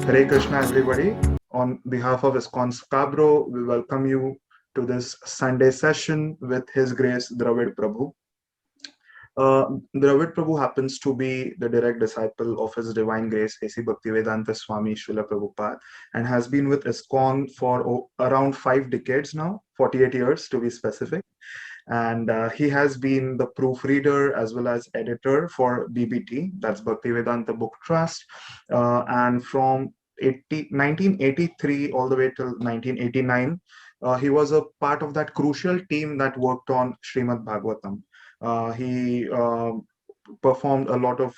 Hare Krishna, everybody. On behalf of ISKCON Scarborough, we welcome you to this Sunday session with His Grace Dravid Prabhu. Dravid Prabhu happens to be the direct disciple of His Divine Grace A.C. Bhaktivedanta Swami Sheila Prabhupada and has been with ISKCON for around 5 decades now, 48 years to be specific. And he has been the proofreader as well as editor for BBT, that's Bhaktivedanta Book Trust. And from 1983 all the way till 1989, he was a part of that crucial team that worked on Srimad Bhagavatam. He performed a lot of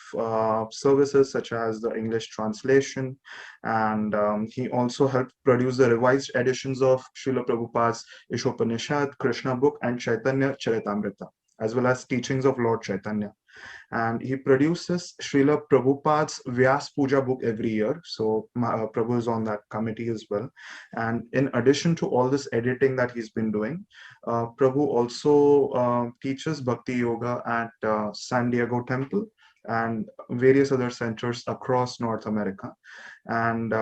services such as the English translation, and he also helped produce the revised editions of Srila Prabhupada's Ishopanishad, Krishna book, and Chaitanya Charitamrita, as well as teachings of Lord Chaitanya. And he produces Srila Prabhupada's Vyas Puja book every year. So Prabhu is on that committee as well. And in addition to all this editing that he's been doing, Prabhu also teaches Bhakti Yoga at San Diego Temple and various other centers across North America. And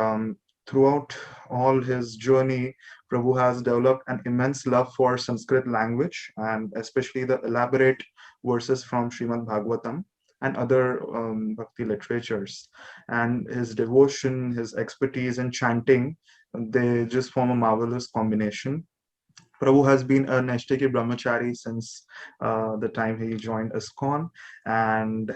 throughout all his journey, Prabhu has developed an immense love for Sanskrit language, and especially the elaborate verses from Srimad Bhagavatam and other bhakti literatures. And his devotion, his expertise in chanting, they just form a marvelous combination. Prabhu has been a Naishtiki Brahmachari since the time he joined ISKCON, and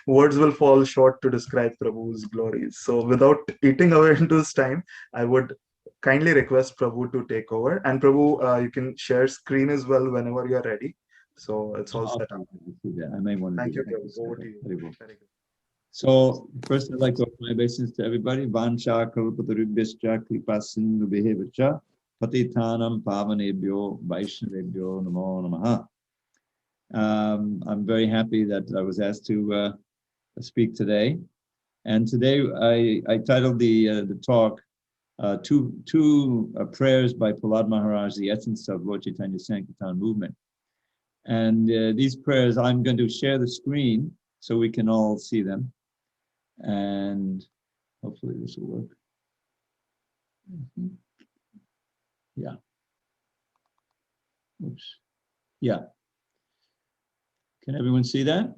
words will fall short to describe Prabhu's glories. So without eating away into his time, I would kindly request Prabhu to take over. And Prabhu, you can share screen as well whenever you're ready. So it's all set up. I may want to Thank do you, that. Prabhu. Over to you. Very good. Very good. So first I'd like to offer my obeisance to everybody. Vansha kalpatarubhyascha kripasindhubhyevacha patitanam pavanebhyo vaishnavebhyo namo namaha. I'm very happy that I was asked to speak today. And today I titled the talk two prayers by Prahlada Maharaja, the essence of Lord Chaitanya's Sankirtana movement. And these prayers, I'm going to share the screen so we can all see them. And hopefully this will work. Yeah. Oops. Yeah. Can everyone see that?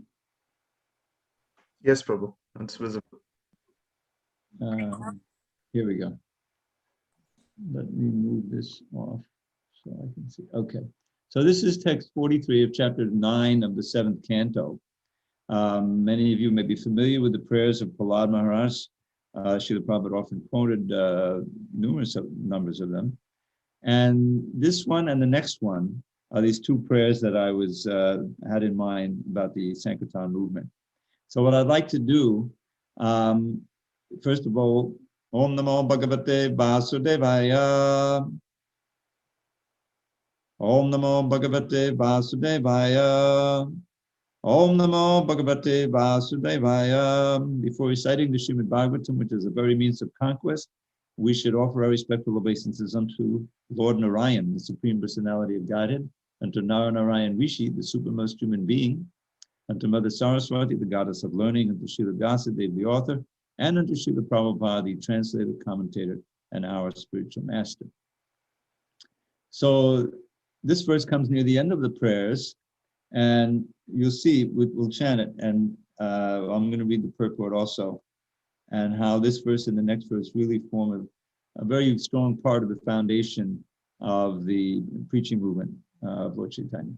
Yes, Prabhu. It's visible. Here we go. Let me move this off so I can see. Okay. So this is text 43 of chapter 9 of the 7th canto. Many of you may be familiar with the prayers of Prahlada Maharaj. Srila Prabhupada often quoted numerous numbers of them. And this one and the next one are these two prayers that I had in mind about the Sankirtana movement. So what I'd like to do, first of all, Om Namo Bhagavate Vasudevaya. Om Namo Bhagavate Vasudevaya. Om Namo Bhagavate Vasudevaya. Before reciting the Srimad Bhagavatam, which is the very means of conquest, we should offer our respectful obeisances unto Lord Narayan, the Supreme Personality of Godhead, unto Narayan Rishi, the supermost human being, unto Mother Saraswati, the goddess of learning, unto Srila Vyasadeva, the author, and unto Srila Prabhupada, the translator, commentator, and our spiritual master. So this verse comes near the end of the prayers, and you'll see, we'll chant it, and I'm going to read the purport also, and how this verse and the next verse really form a very strong part of the foundation of the preaching movement of Lord Chaitanya.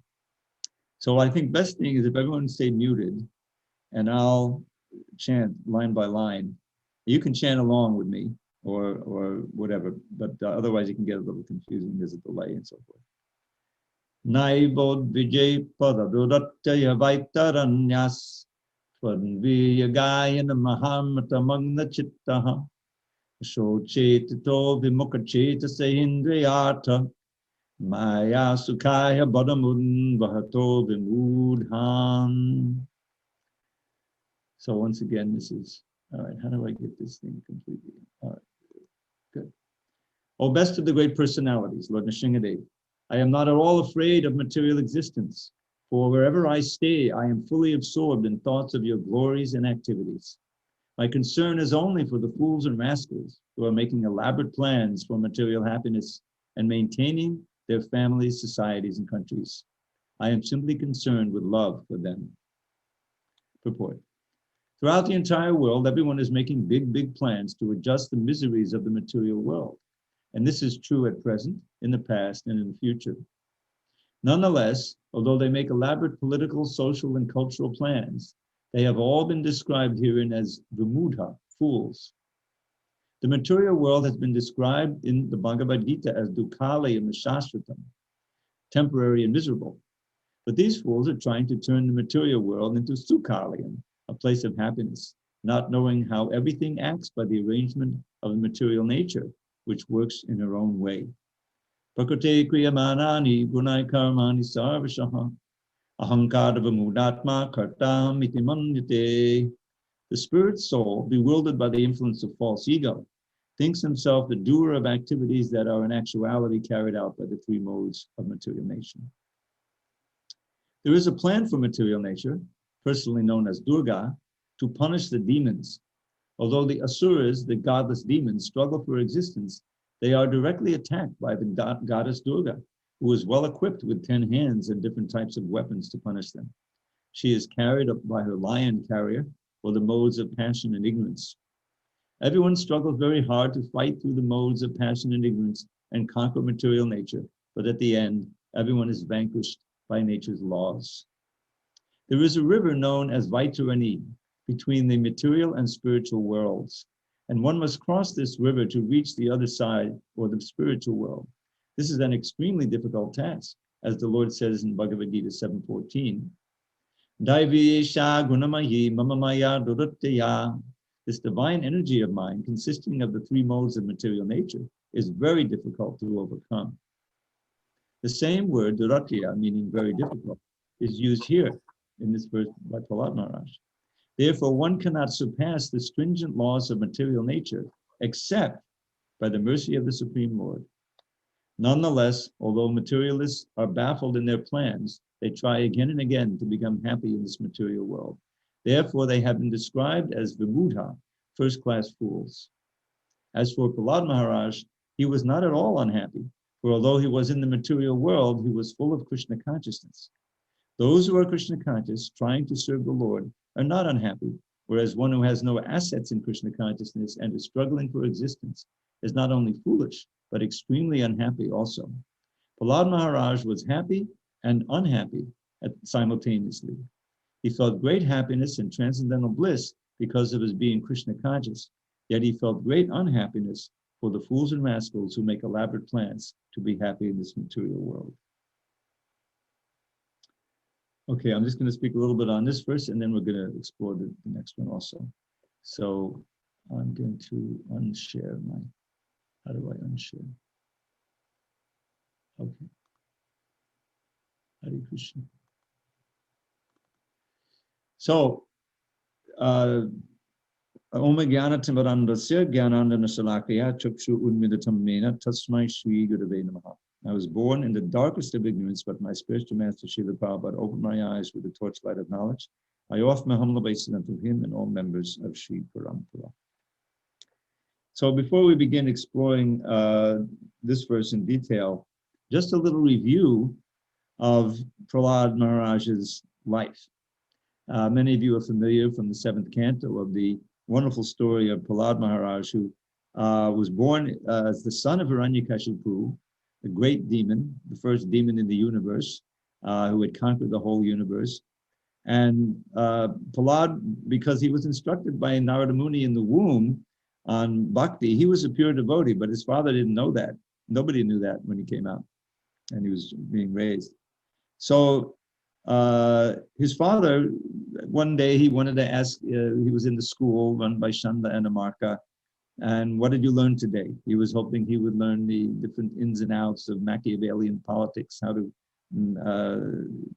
So I think best thing is if everyone stay muted, and I'll chant line by line. You can chant along with me or whatever, but otherwise it can get a little confusing. There's a delay and so forth. Naibod Vijay Padadudattaya Vaitaranyas Tvanviyagayana Mahamata Magna Chittaha Shochetito Vimukacheta Sahindriyata Maya Sukhaya Badamun Vahato Vimudhan. So once again, this is, all right, how do I get this thing completely? All right, good. O best of the great personalities, Lord Nrsimhadev, I am not at all afraid of material existence, for wherever I stay, I am fully absorbed in thoughts of your glories and activities. My concern is only for the fools and rascals who are making elaborate plans for material happiness and maintaining their families, societies, and countries. I am simply concerned with love for them. Purport. Throughout the entire world, everyone is making big plans to adjust the miseries of the material world. And this is true at present, in the past, and in the future. Nonetheless, although they make elaborate political, social, and cultural plans, they have all been described herein as vimudha, fools. The material world has been described in the Bhagavad Gita as dukhalayam shashvatam, temporary and miserable. But these fools are trying to turn the material world into sukhalayam, a place of happiness, not knowing how everything acts by the arrangement of the material nature, which works in her own way. Prakriti kriyamanani gunai karmani sarvashaha ahankara vimudatma kartam iti manyate. The spirit soul, bewildered by the influence of false ego, thinks himself the doer of activities that are in actuality carried out by the three modes of material nature. There is a plan for material nature, personally known as Durga, to punish the demons. Although the asuras, the godless demons, struggle for existence, they are directly attacked by the goddess Durga, who is well equipped with 10 hands and different types of weapons to punish them. She is carried up by her lion carrier, or the modes of passion and ignorance. Everyone struggles very hard to fight through the modes of passion and ignorance and conquer material nature, but at the end, everyone is vanquished by nature's laws. There is a river known as Vaitarani between the material and spiritual worlds, and one must cross this river to reach the other side, or the spiritual world. This is an extremely difficult task, as the Lord says in Bhagavad Gita 7:14. Daiviyesha gunamayi mamamaya duratya. This divine energy of mine, consisting of the three modes of material nature, is very difficult to overcome. The same word, duratya, meaning very difficult, is used here in this verse by Prahlada Maharaj. Therefore, one cannot surpass the stringent laws of material nature except by the mercy of the Supreme Lord. Nonetheless, although materialists are baffled in their plans, they try again and again to become happy in this material world. Therefore, they have been described as vimudha, first-class fools. As for Prahlada Maharaj, he was not at all unhappy, for although he was in the material world, he was full of Krishna consciousness. Those who are Krishna conscious, trying to serve the Lord, are not unhappy, whereas one who has no assets in Krishna consciousness and is struggling for existence is not only foolish, but extremely unhappy also. Prahlada Maharaj was happy and unhappy simultaneously. He felt great happiness and transcendental bliss because of his being Krishna conscious, yet he felt great unhappiness for the fools and rascals who make elaborate plans to be happy in this material world. Okay, I'm just going to speak a little bit on this first, and then we're going to explore the next one also. So I'm going to unshare my, how do I unshare? Okay. Hare Krishna. So, Om Jnanatimbarandasya Jnanandana Salakaya Chakshu Unmidatam Mena Tasmai Shri Gurave Namaha. I was born in the darkest of ignorance, but my spiritual master Sheila Prabhupada opened my eyes with the torchlight of knowledge. I offer my humble obeisance to him and all members of Sri Parampara. So before we begin exploring this verse in detail, just a little review of Prahlada Maharaj's life. Many of you are familiar from the 7th canto of the wonderful story of Prahlada Maharaj, who was born as the son of Hiranyakashipu, the great demon, the first demon in the universe, who had conquered the whole universe. And Prahlada, because he was instructed by Narada Muni in the womb on bhakti, he was a pure devotee, but his father didn't know that. Nobody knew that when he came out and he was being raised. So his father, one day he wanted to ask, he was in the school run by Shanda and Amarka, and what did you learn today? He was hoping he would learn the different ins and outs of Machiavellian politics, how to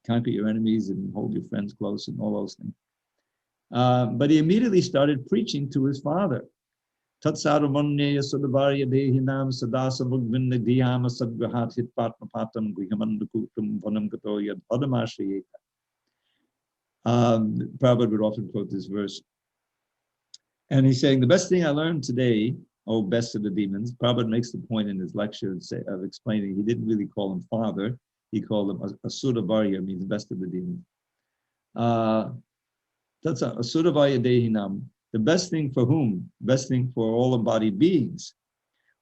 conquer your enemies and hold your friends close and all those things. But he immediately started preaching to his father. Tatsarumanneya Sudavarya Dehinam Sadasa Bhugvinda Dhyama Sadgrahat Hitpatmapatam Guhamandakutum Vanam Katoya Padamashayeka. Prabhupada would often quote this verse. And he's saying, the best thing I learned today, oh, best of the demons, Prabhupada makes the point in his lecture of explaining he didn't really call him father, he called him Asura Varya, means best of the demons. That's Asura Varya Dehinam, the best thing for whom? Best thing for all embodied beings,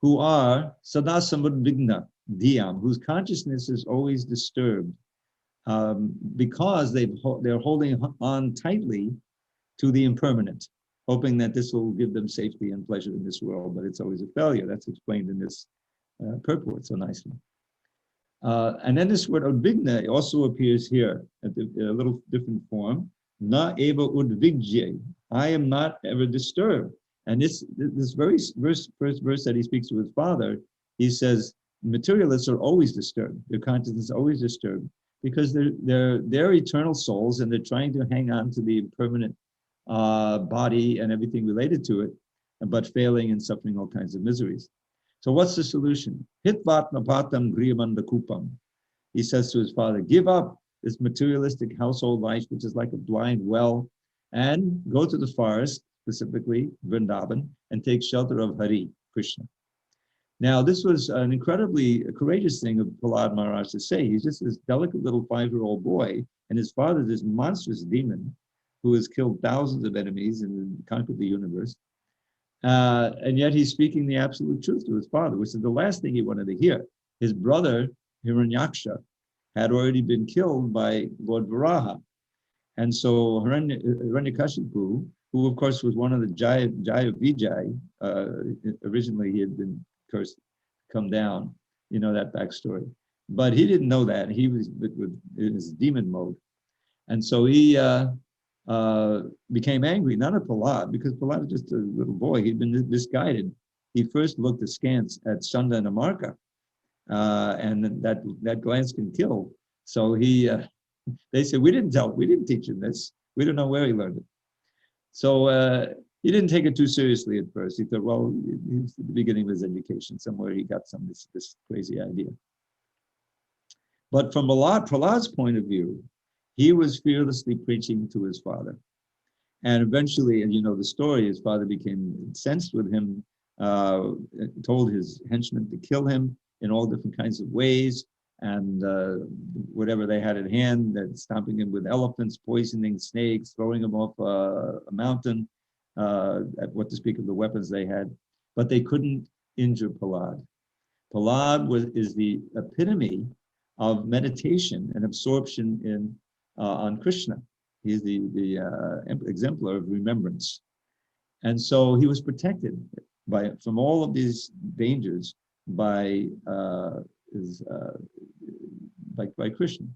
who are Sada Samudvigna Dhyam, whose consciousness is always disturbed, because they're holding on tightly to the impermanent, hoping that this will give them safety and pleasure in this world, but it's always a failure. That's explained in this purport so nicely. And then this word udvigna also appears here at a little different form. Na eva udvigje. I am not ever disturbed. And this very first verse that he speaks to his father, he says, materialists are always disturbed. Their consciousness is always disturbed because they're eternal souls and they're trying to hang on to the impermanent body and everything related to it, but failing and suffering all kinds of miseries. So what's the solution? Hitvatmapatam griyamandakupam. He says to his father, give up this materialistic household life, which is like a blind well, and go to the forest, specifically Vrindavan, and take shelter of Hari, Krishna. Now, this was an incredibly courageous thing of Prahlada Maharaj to say. He's just this delicate little 5-year-old boy, and his father, this monstrous demon, who has killed thousands of enemies and conquered the universe. And yet he's speaking the absolute truth to his father, which is the last thing he wanted to hear. His brother, Hiranyaksha, had already been killed by Lord Varaha. And so Hiranyakashipu, who of course was one of the Jaya Vijay, originally he had been cursed, come down, you know that backstory. But he didn't know that. He was in his demon mode. And so he became angry, not at Prahlada, because Prahlada was just a little boy. He'd been misguided. He first looked askance at Chanda and Amarka, and that glance can kill. So they said, we didn't teach him this. We don't know where he learned it. So he didn't take it too seriously at first. He thought, well, it's the beginning of his education. Somewhere he got this crazy idea. But from Prahlada's point of view, he was fearlessly preaching to his father. And eventually, and you know the story, his father became incensed with him, told his henchmen to kill him in all different kinds of ways, and whatever they had at hand, stomping him with elephants, poisoning snakes, throwing him off a mountain, what to speak of the weapons they had. But they couldn't injure Prahlada. Prahlada is the epitome of meditation and absorption on Krishna. He's the exemplar of remembrance. And so he was protected from all of these dangers by Krishna.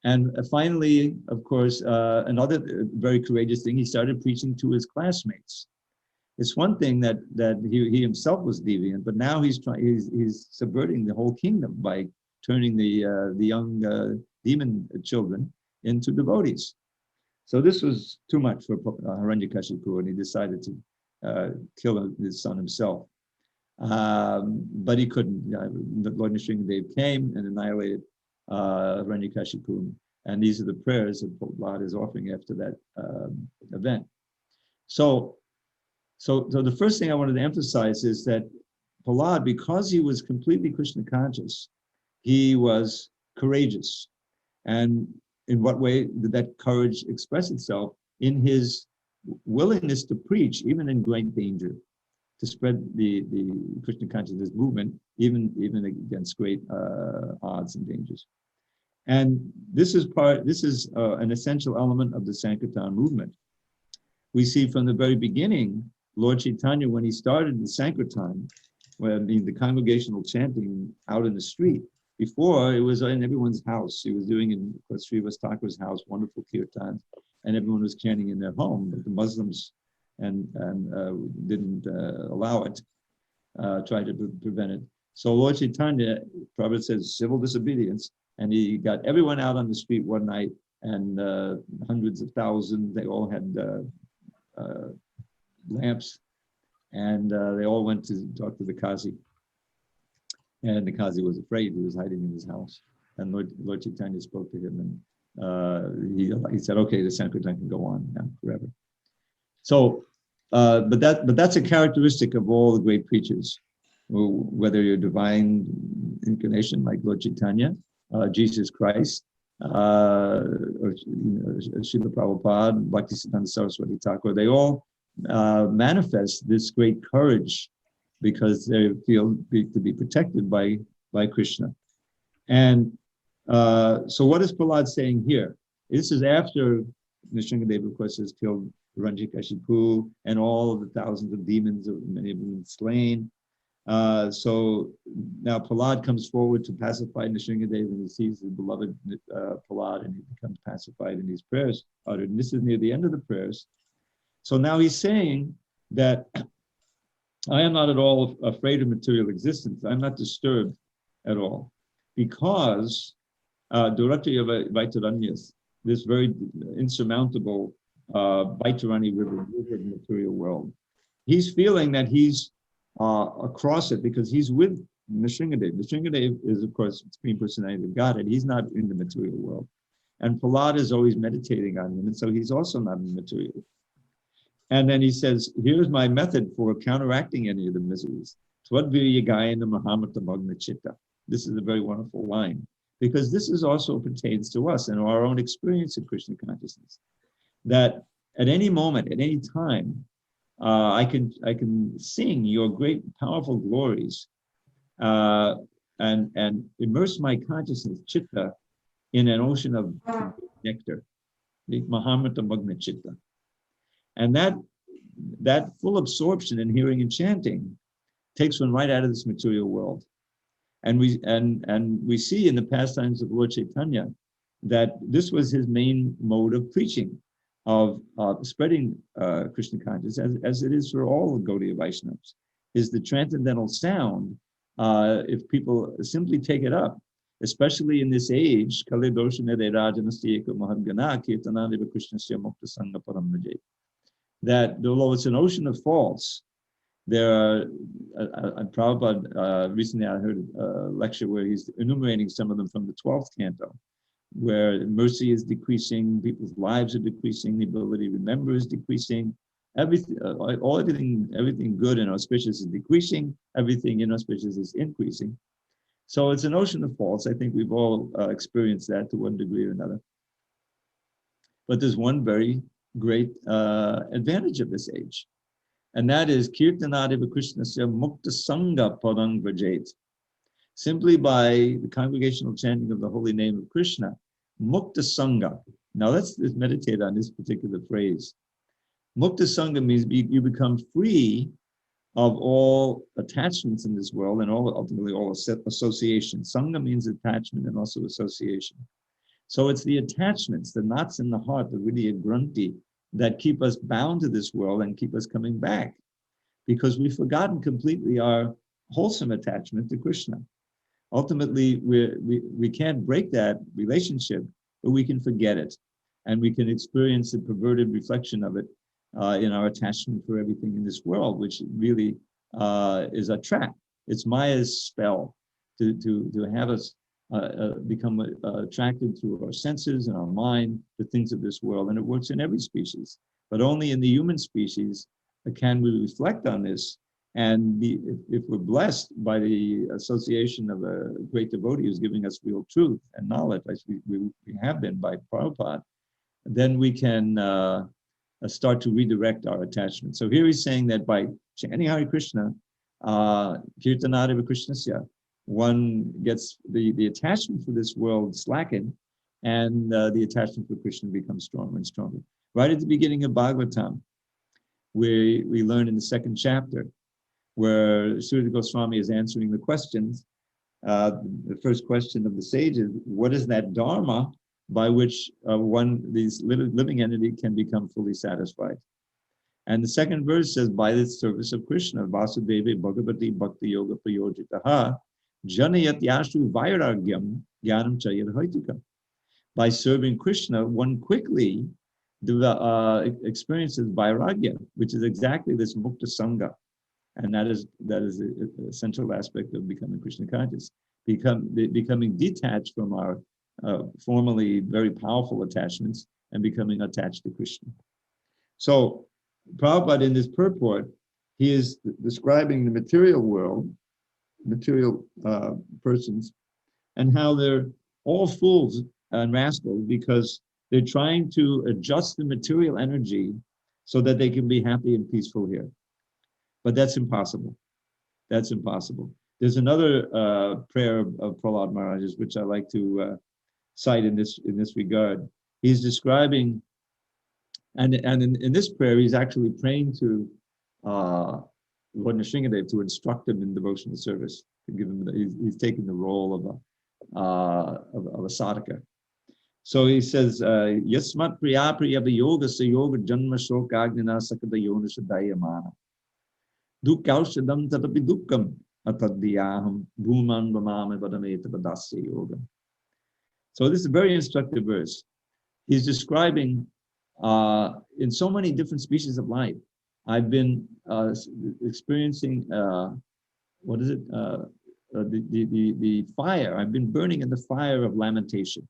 And finally, of course, another very courageous thing, he started preaching to his classmates. It's one thing that he himself was deviant, but now he's subverting the whole kingdom by turning the young demon children into devotees. So this was too much for Hiranyakashipu, and he decided to kill his son himself. But he couldn't. Lord Nrsingadev came and annihilated Hiranyakashipu, and these are the prayers that Prahlada is offering after that event. So the first thing I wanted to emphasize is that Prahlada, because he was completely Krishna conscious, he was courageous. And in what way did that courage express itself? In his willingness to preach, even in great danger, to spread the Krishna consciousness movement, even against great odds and dangers. And this is an essential element of the Sankirtana movement. We see from the very beginning, Lord Caitanya, when he started the Sankirtan, the congregational chanting out in the street, before it was in everyone's house. He was doing it in Srivas Thakur's house, wonderful kirtans, and everyone was chanting in their home. But the Muslims didn't allow it, tried to prevent it. So Lord Caitanya, Prabhupada says, civil disobedience, and he got everyone out on the street one night, and hundreds of thousands. They all had lamps, and they all went to talk to the Qazi. And the Qazi was afraid. He was hiding in his house. And Lord Caitanya spoke to him, and he said, okay, the Sankirtan can go on now forever. So but that's a characteristic of all the great preachers, whether you're divine incarnation like Lord Caitanya, Jesus Christ, or Sheila Prabhupada, Bhaktisiddhanta Saraswati Thakur. They all manifest this great courage because they feel to be protected by Krishna. And so what is Prahlad saying here? This is after Nrsingadeva, of course, has killed Ranjikashipu and all of the thousands of demons, many of them slain. So now Prahlad comes forward to pacify Nrsingadeva, and he sees his beloved Prahlad, and he becomes pacified in these prayers uttered. And this is near the end of the prayers. So now he's saying that I am not at all afraid of material existence. I'm not disturbed at all, because Duratya Vaitaranyas, this very insurmountable Vaitarani river of the material world, he's feeling that he's across it because he's with Nrsingadeva. Nrsingadeva is, of course, Supreme Personality of Godhead. He's not in the material world. And Prahlad is always meditating on him, and so he's also not in the material. And then he says, here's my method for counteracting any of the miseries. This is a very wonderful line, because this is also pertains to us and our own experience of Krishna consciousness. That at any moment, at any time, I can sing your great, powerful glories, and immerse my consciousness, chitta, in an ocean of nectar, the Mahamrita Magna Chitta. And that full absorption in hearing and chanting takes one right out of this material world. And we see in the pastimes of Lord Caitanya that this was his main mode of preaching, of spreading Krishna consciousness, as it is for all Gaudiya Vaishnavas, is the transcendental sound. If people simply take it up, especially in this age, that although it's an ocean of faults, there are, Prabhupada, recently I heard a lecture where he's enumerating some of them from the 12th canto, where mercy is decreasing, people's lives are decreasing, the ability to remember is decreasing, everything good and auspicious is decreasing, everything inauspicious is increasing. So it's an ocean of faults. I think we've all experienced that to one degree or another. But there's one very great advantage of this age, and that is Kirtanadeva Krishnasya Mukta Sangha Padang Vrajet. Simply by the congregational chanting of the holy name of Krishna, Mukta Sangha. Now let's meditate on this particular phrase. Mukta Sangha means you become free of all attachments in this world and ultimately all associations. Sangha means attachment and also association. So it's the attachments, the knots in the heart, the vidya grunti, that keep us bound to this world and keep us coming back, because we've forgotten completely our wholesome attachment to Krishna. Ultimately, we can't break that relationship, but we can forget it, and we can experience the perverted reflection of it in our attachment for everything in this world, which really is a trap. It's Maya's spell to have us become attracted through our senses and our mind to things of this world, and it works in every species. But only in the human species can we reflect on this, and if we're blessed by the association of a great devotee who's giving us real truth and knowledge, as we have been by Prabhupada, then we can start to redirect our attachment. So here he's saying that by chanting Hare Krishna, Kirtanadeva Krishnasya, one gets the attachment for this world slackened, and the attachment for Krishna becomes stronger and stronger. Right at the beginning of Bhagavatam, we learn in the 2nd chapter, where Sridhar Goswami is answering the questions. The first question of the sage is, what is that dharma by which these living entity can become fully satisfied? And the 2nd verse says, by the service of Krishna, Vasudeva Bhagavati Bhakti Yoga Prayojitaha, Janayat Yashu Vairagyam Jnanam Chayat Haitika. By serving Krishna, one quickly experiences Vairagya, which is exactly this Mukta Sangha. And that is a central aspect of becoming Krishna conscious, becoming detached from our formerly very powerful attachments and becoming attached to Krishna. So Prabhupada, in this purport, he is describing the material world, material persons, and how they're all fools and rascals because they're trying to adjust the material energy so that they can be happy and peaceful here. But that's impossible. That's impossible. There's another prayer of Prahlada Maharaja's, which I like to cite in this regard. He's describing, and in this prayer, he's actually praying to Lord Nrsingadev to instruct him in devotional service, to give him. He's taking the role of a sadhaka. So he says, Yasmat priya priya yoga sa yoga janma shokagnana sakata yona shadayamana. Dukkaushadam tatapi dukkam atadhyaham bhuman vamame vadameta vadasya yoga. So this is a very instructive verse. He's describing in so many different species of life. I've been experiencing, what is it? The fire. I've been burning in the fire of lamentation.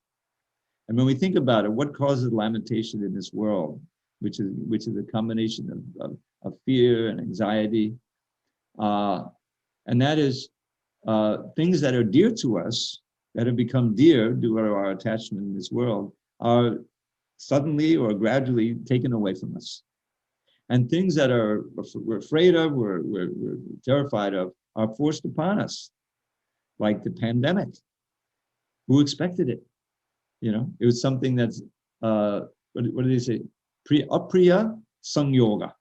And when we think about it, what causes lamentation in this world, which is a combination of fear and anxiety, and that is things that are dear to us, that have become dear due to our attachment in this world, are suddenly or gradually taken away from us. And things that we're afraid of, we're terrified of, are forced upon us, like the pandemic. Who expected it? You know, it was something that's, what do they say? Apriya Sangyoga.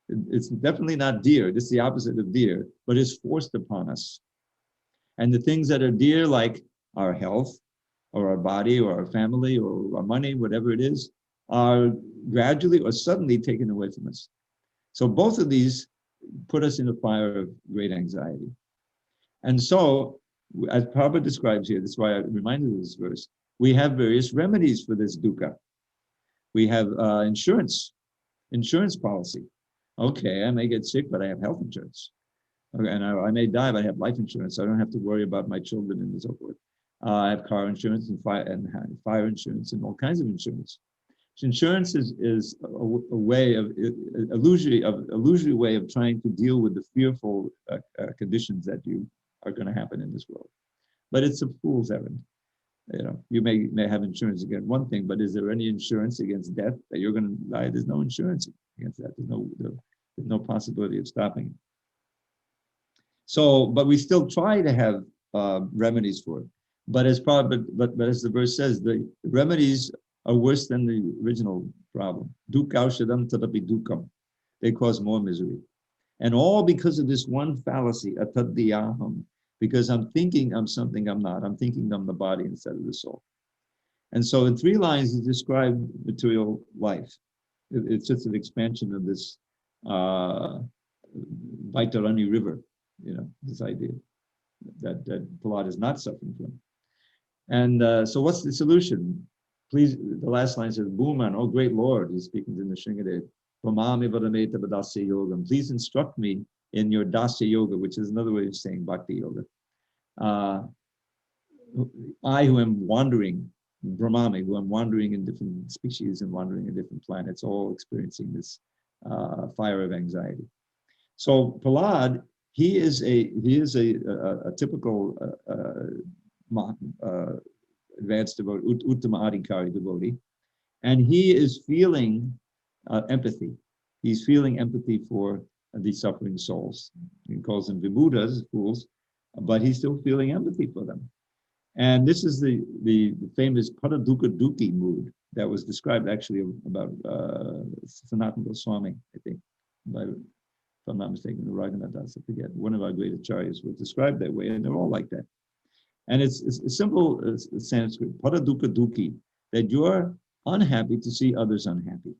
It's definitely not dear. This is the opposite of dear, but it's forced upon us. And the things that are dear, like our health, or our body, or our family, or our money, whatever it is, are gradually or suddenly taken away from us. So both of these put us in a fire of great anxiety. And so, as Prabhupada describes here, that's why I reminded of this verse, we have various remedies for this dukkha. We have insurance policy. Okay, I may get sick, but I have health insurance. Okay, and I may die, but I have life insurance. So I don't have to worry about my children and so forth. I have car insurance and fire insurance and all kinds of insurance. So insurance is a way of illusory way of trying to deal with the fearful conditions that are going to happen in this world. But it's a fool's errand. You know, you may have insurance against one thing, but is there any insurance against death that you're going to die? There's no insurance against that. There's no possibility of stopping it. So, but we still try to have remedies for it. But as the verse says, the remedies are worse than the original problem. Dukkaushadam tadapi dukkam. They cause more misery. And all because of this one fallacy, atadhyaham, because I'm thinking I'm something I'm not. I'm thinking I'm the body instead of the soul. And so in 3 lines, he described material life. It's just an expansion of this Vaitarani river, you know, this idea that Prahlada is not suffering from. And so what's the solution? Please, the last line says, Bhuman, oh great Lord, he's speaking to Nrsingadev, Vamami vadameta vadasya yogam. Please instruct me in your dasya yoga, which is another way of saying bhakti yoga. I who am wandering, Brahmami, who am wandering in different species and wandering in different planets, all experiencing this fire of anxiety. So Prahlad, he is a typical advanced devotee, Uttama Adhikari devotee, and he is feeling empathy. He's feeling empathy for these suffering souls. He calls them vibhudas, fools, but he's still feeling empathy for them. And this is the famous Padadukka Dukki mood that was described actually about Sanatana Goswami, I think, if I'm not mistaken, Raghunathas, I forget, one of our great acharyas was described that way, and they're all like that. And it's a simple Sanskrit, Padadukka Dukki, that you're unhappy to see others unhappy.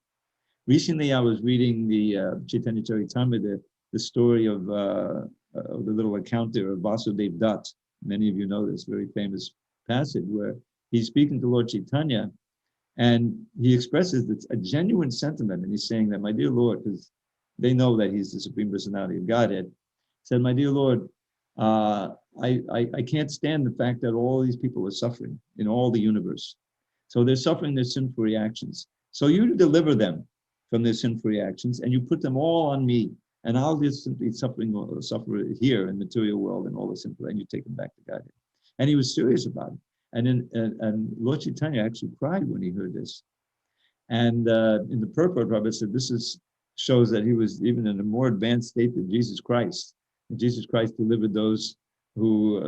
Recently, I was reading the Caitanya Charitamrita, the story of the little account there of Vasudev Dutt. Many of you know this very famous passage where he's speaking to Lord Caitanya, and he expresses a genuine sentiment, and he's saying that, my dear Lord, because they know that he's the Supreme Personality of Godhead, said, my dear Lord, I can't stand the fact that all these people are suffering in all the universe. So they're suffering their sinful reactions. So you deliver them from their sinful reactions, and you put them all on me, and I'll just simply suffer here in the material world and all the sinful, and you take them back to Godhead. And he was serious about it. And Lord Chaitanya actually cried when he heard this. And in the purport, Prabhupada said this shows that he was even in a more advanced state than Jesus Christ. And Jesus Christ delivered those who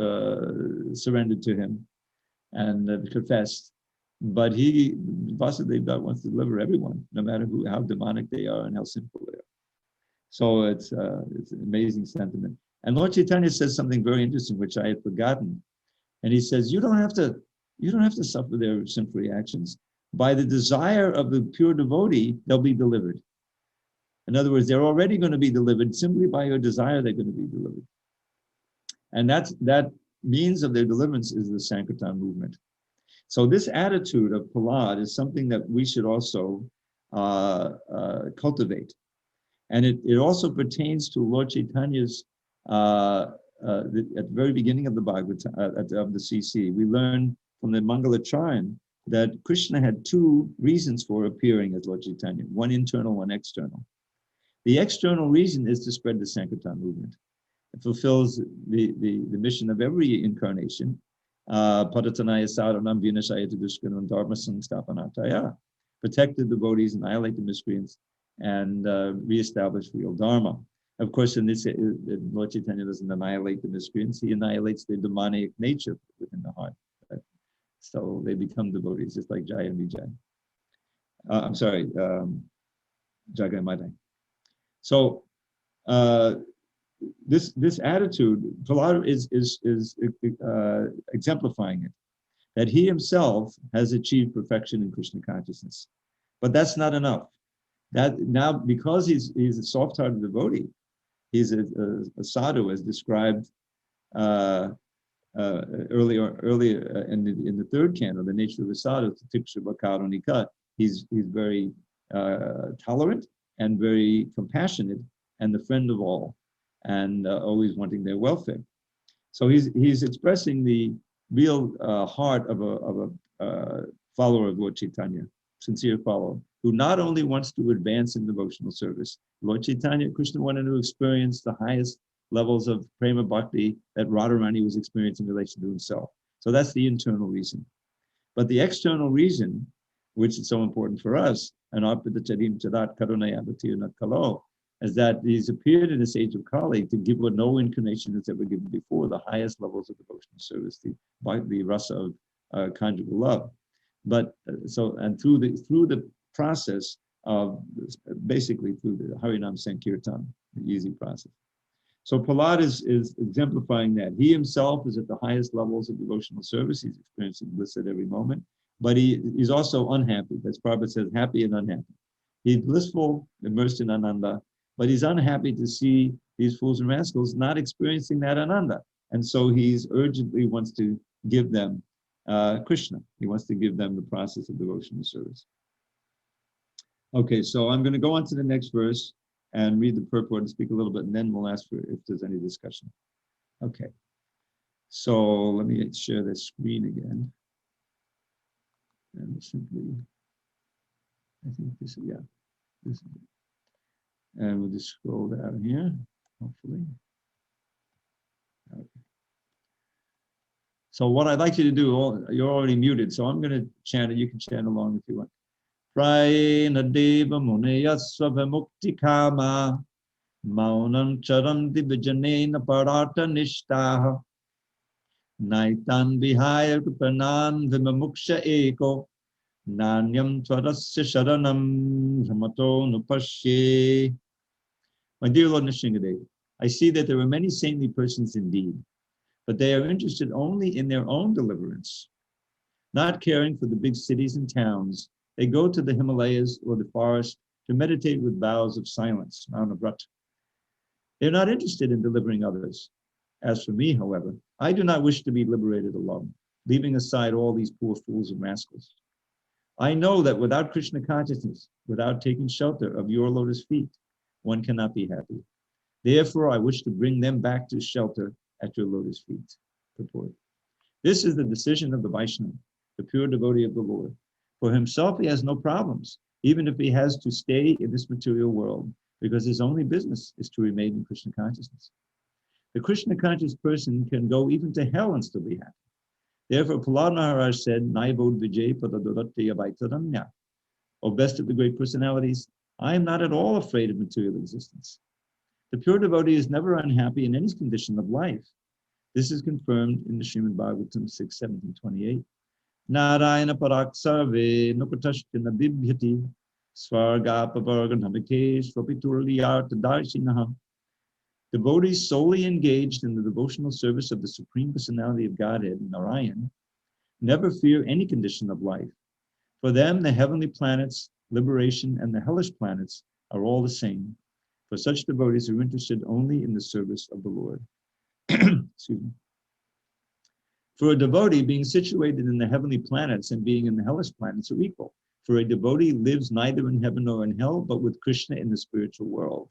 surrendered to him and confessed. But Vasudeva wants to deliver everyone, no matter how demonic they are and how sinful they are. So it's an amazing sentiment. And Lord Chaitanya says something very interesting, which I had forgotten. And he says, you don't have to suffer their sinful reactions. By the desire of the pure devotee, they'll be delivered. In other words, they're already going to be delivered. Simply by your desire, they're going to be delivered. And that means of their deliverance is the Sankirtana movement. So this attitude of Prahlada is something that we should also cultivate. And it also pertains to Lord Chaitanya's, at the very beginning of the Bhagavatam, of the CC, we learn from the Mangalacharan that Krishna had two reasons for appearing as Lord Chaitanya, one internal, one external. The external reason is to spread the Sankirtana movement. It fulfills the mission of every incarnation. Padatanaya sadhanam vinashayata dushkanam dharma samstapanataya. Protect the devotees, annihilate the miscreants, and reestablish real dharma. Of course, in this, Lord Chaitanya doesn't annihilate the miscreants, he annihilates their demonic nature within the heart. Right? So they become devotees, just like Jaya and Vijay. Jagai Madai. So this attitude, Prahlada is exemplifying it, that he himself has achieved perfection in Krishna consciousness. But that's not enough. That now, because he's a soft-hearted devotee, he's a sadhu, as described earlier in the third canto, the nature of a sadhu, Tiksha Karunika. He's very tolerant and very compassionate and the friend of all, and always wanting their welfare. So he's expressing the real heart of a follower of Lord Chaitanya, sincere follower, who not only wants to advance in devotional service. Lord Chaitanya, Krishna wanted to experience the highest levels of prema bhakti that Radharani was experiencing in relation to himself. So that's the internal reason. But the external reason, which is so important for us, and is that he's appeared in this age of Kali to give what no incarnation has ever given before, the highest levels of devotional service, the rasa of conjugal love. But through the process of, basically through the Harinam Sankirtana, the easy process. So Prahlada is exemplifying that. He himself is at the highest levels of devotional service. He's experiencing bliss at every moment, but he's also unhappy. As Prabhupada says, happy and unhappy. He's blissful, immersed in Ananda, but he's unhappy to see these fools and rascals not experiencing that Ananda. And so he's urgently wants to give them Krishna. He wants to give them the process of devotional service. Okay, so I'm going to go on to the next verse and read the purport and speak a little bit, and then we'll ask for if there's any discussion. Okay, so let me share the screen again. And simply, I think this is it. And we'll just scroll down here, hopefully. Okay. So what I'd like you to do, you're already muted, so I'm going to chant it. You can chant along if you want. Prayena deva muneyasva vimukti kama maunam charanti vijanena parata nishtaha naitan vihaya rupanan vimamuksha eko nanyam tvarasya sharanam dhamato nupashye. My dear Lord Nrsingadev, I see that there are many saintly persons indeed, but they are interested only in their own deliverance, not caring for the big cities and towns. They go to the Himalayas or the forest to meditate with vows of silence, Maunavrat. They're not interested in delivering others. As for me, however, I do not wish to be liberated alone, leaving aside all these poor fools and rascals. I know that without Krishna consciousness, without taking shelter of your lotus feet, one cannot be happy. Therefore, I wish to bring them back to shelter at your lotus feet. Purport. This is the decision of the Vaishnava, the pure devotee of the Lord. For himself, he has no problems. even if he has to stay in this material world, because his only business is to remain in Krishna consciousness. The Krishna conscious person can go even to hell and still be happy. Therefore, Prahlada Maharaj said, Naivod Vijay Padadorate Avaitadanya. O best of the great personalities, I am not at all afraid of material existence. The pure devotee is never unhappy in any condition of life. This is confirmed in the Srimad Bhagavatam 6:17-28. Narayana Paraksarve Nupatashtina Bibhyati Svargapavarganamikesh Vapiturliyarta Darshinaha. Devotees solely engaged in the devotional service of the Supreme Personality of Godhead, Narayan, never fear any condition of life. For them, the heavenly planets, liberation, and the hellish planets are all the same. For such devotees who are interested only in the service of the Lord. Excuse me. For a devotee, being situated in the heavenly planets and being in the hellish planets are equal. For a devotee lives neither in heaven nor in hell, but with Krishna in the spiritual world.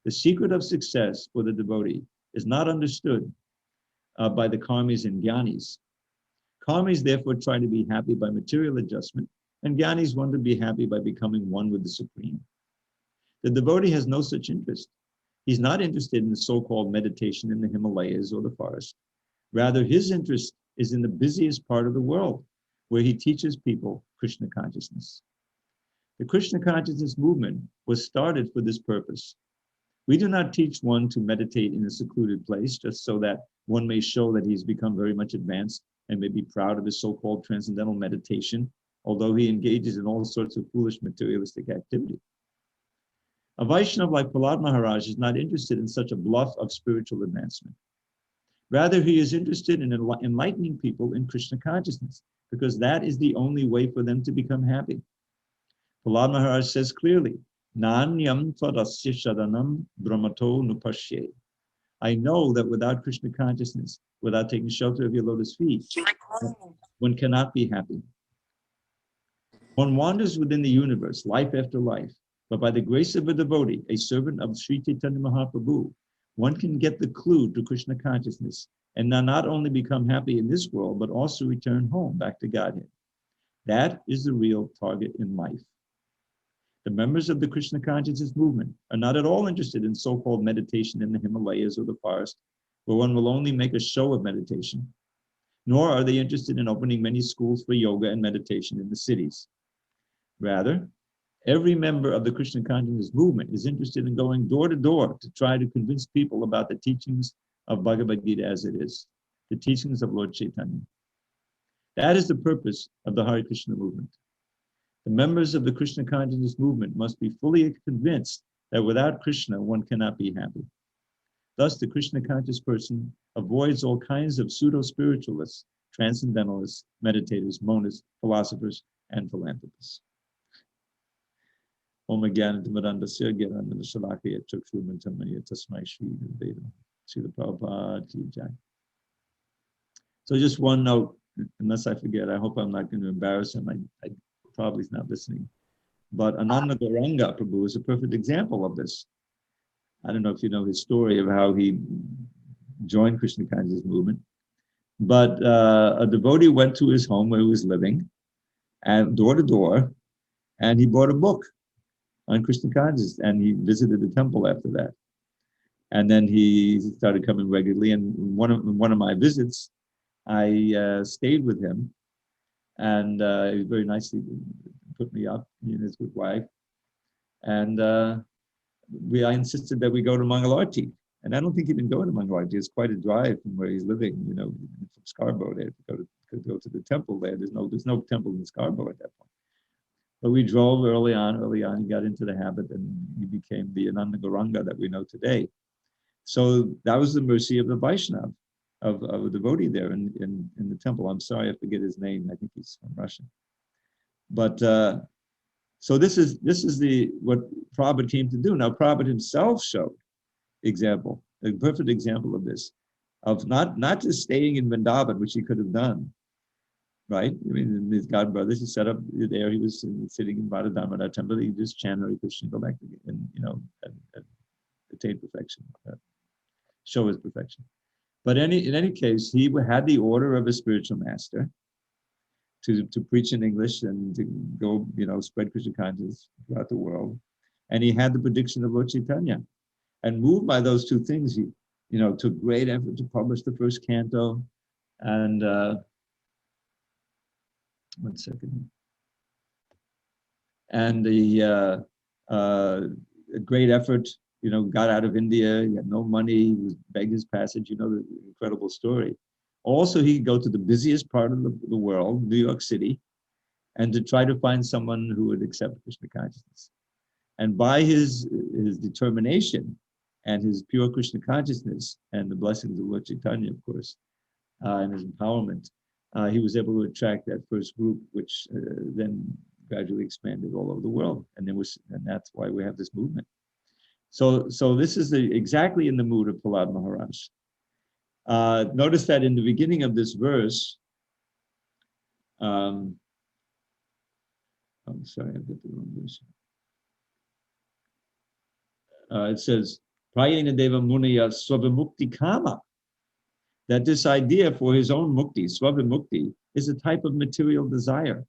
The secret of success for the devotee is not understood by the karmis and jnanis. Karmis therefore try to be happy by material adjustment, and jnanis want to be happy by becoming one with the Supreme. The devotee has no such interest. He's not interested in the so-called meditation in the Himalayas or the forest. Rather, his interest is in the busiest part of the world, where he teaches people Krishna consciousness. The Krishna consciousness movement was started for this purpose. We do not teach one to meditate in a secluded place just so that one may show that he's become very much advanced and may be proud of his so-called transcendental meditation, although he engages in all sorts of foolish materialistic activity. A Vaishnava like Prahlada Maharaj is not interested in such a bluff of spiritual advancement. Rather, he is interested in enlightening people in Krishna consciousness, because that is the only way for them to become happy. Prahlada Maharaj says clearly, Nanyam tvadasya shadanam brahmato nupashye. I know that without Krishna consciousness, without taking shelter of your lotus feet, one cannot be happy. One wanders within the universe, life after life, but by the grace of a devotee, a servant of Sri Caitanya Mahaprabhu, one can get the clue to Krishna consciousness and not only become happy in this world, but also return home back to Godhead. That is the real target in life. The members of the Krishna consciousness movement are not at all interested in so-called meditation in the Himalayas or the forest, where one will only make a show of meditation, nor are they interested in opening many schools for yoga and meditation in the cities. Rather, every member of the Krishna consciousness movement is interested in going door to door to try to convince people about the teachings of Bhagavad Gita as it is, the teachings of Lord Chaitanya. That is the purpose of the Hare Krishna movement. The members of the Krishna consciousness movement must be fully convinced that without Krishna, one cannot be happy. Thus, the Krishna conscious person avoids all kinds of pseudo-spiritualists, transcendentalists, meditators, monists, philosophers, and philanthropists. Om Jnana-timirandasya Jnana-shalakaya Chakshurmantamaya Tasmai Shri Veda Srila Prabhupada Ki Jai. So just one note, unless I forget, I hope I'm not going to embarrass him. I probably is not listening. But Ananda Gauranga Prabhu is a perfect example of this. I don't know if you know his story of how he joined Krishna consciousness movement. But a devotee went to his home where he was living, and door to door, and he bought a book on Krishna consciousness, and he visited the temple after that. And then he started coming regularly. And one of my visits, I stayed with him, and he very nicely put me up, he and his good wife. And I insisted that we go to Mangalarti. And I don't think he didn't go to Mangalarti. It's quite a drive from where he's living, from Scarborough there to go to the temple there. There's no temple in Scarborough at that point. But we drove early on, he got into the habit, and he became the Ananda Gauranga that we know today. So that was the mercy of the Vaishnava, of a devotee there in the temple. I'm sorry, I forget his name. I think he's from Russia. But so this is what Prabhupada came to do. Now Prabhupada himself showed a perfect example of this, of not just staying in Vrindavan, which he could have done, right? I mean, his god brothers, he set up there. He was sitting in Radha temple. He just chant Hare Krishna, go back to and attain perfection, show his perfection. But in any case, he had the order of a spiritual master, to preach in English and to go, spread Krishna consciousness throughout the world. And he had the prediction of Lord Caitanya. And moved by those two things, he, took great effort to publish the first canto. And 1 second. And the a great effort, got out of India. He had no money. He was begged his passage. The incredible story. Also, he could go to the busiest part of the world, New York City, and to try to find someone who would accept Krishna consciousness. And by his determination and his pure Krishna consciousness and the blessings of Lord Chaitanya, of course, and his empowerment, he was able to attract that first group, which then gradually expanded all over the world. And that's why we have this movement. So this is exactly in the mood of Prahlada Maharaj. Notice that in the beginning of this verse, I'm sorry, I've got the wrong verse. It says, Prayena Deva Muniya Swabhamukti Kama. That this idea for his own mukti, Swabhamukti, is a type of material desire.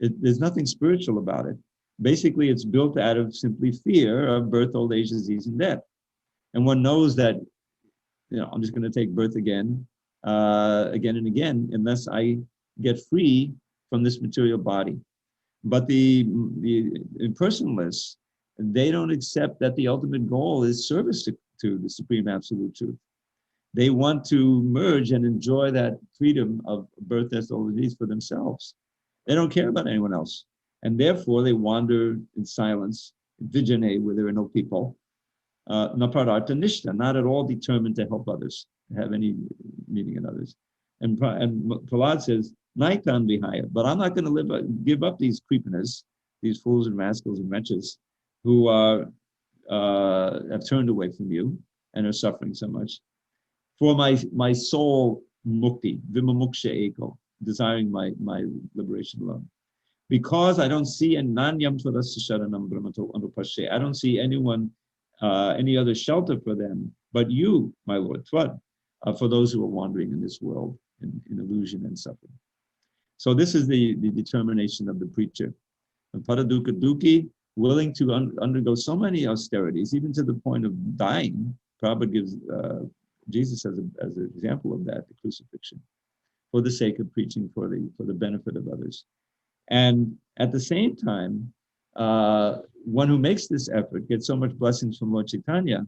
There's nothing spiritual about it. Basically, it's built out of simply fear of birth, old age, disease, and death. And one knows that, I'm just going to take birth again and again, unless I get free from this material body. But the impersonalists, they don't accept that the ultimate goal is service to the Supreme Absolute Truth. They want to merge and enjoy that freedom of birth, death, old disease for themselves. They don't care about anyone else. And therefore, they wander in silence, vijane, where there are no people, naprarartha nishta, not at all determined to help others, to have any meaning in others. And Prahlad says, Naitan vihaya, but I'm not going to give up these creepiness, these fools and rascals and wretches who have turned away from you and are suffering so much. For my soul mukti, vimamuksha eko, desiring my liberation alone. Because I don't see I don't see anyone, any other shelter for them, but you, my Lord, Tvad, for those who are wandering in this world in illusion and suffering. So this is the determination of the preacher. And Paraduka Duki, willing to undergo so many austerities, even to the point of dying. Prabhupada gives Jesus as an example of that, the crucifixion, for the sake of preaching for the benefit of others. And at the same time, one who makes this effort gets so much blessings from Lord Chaitanya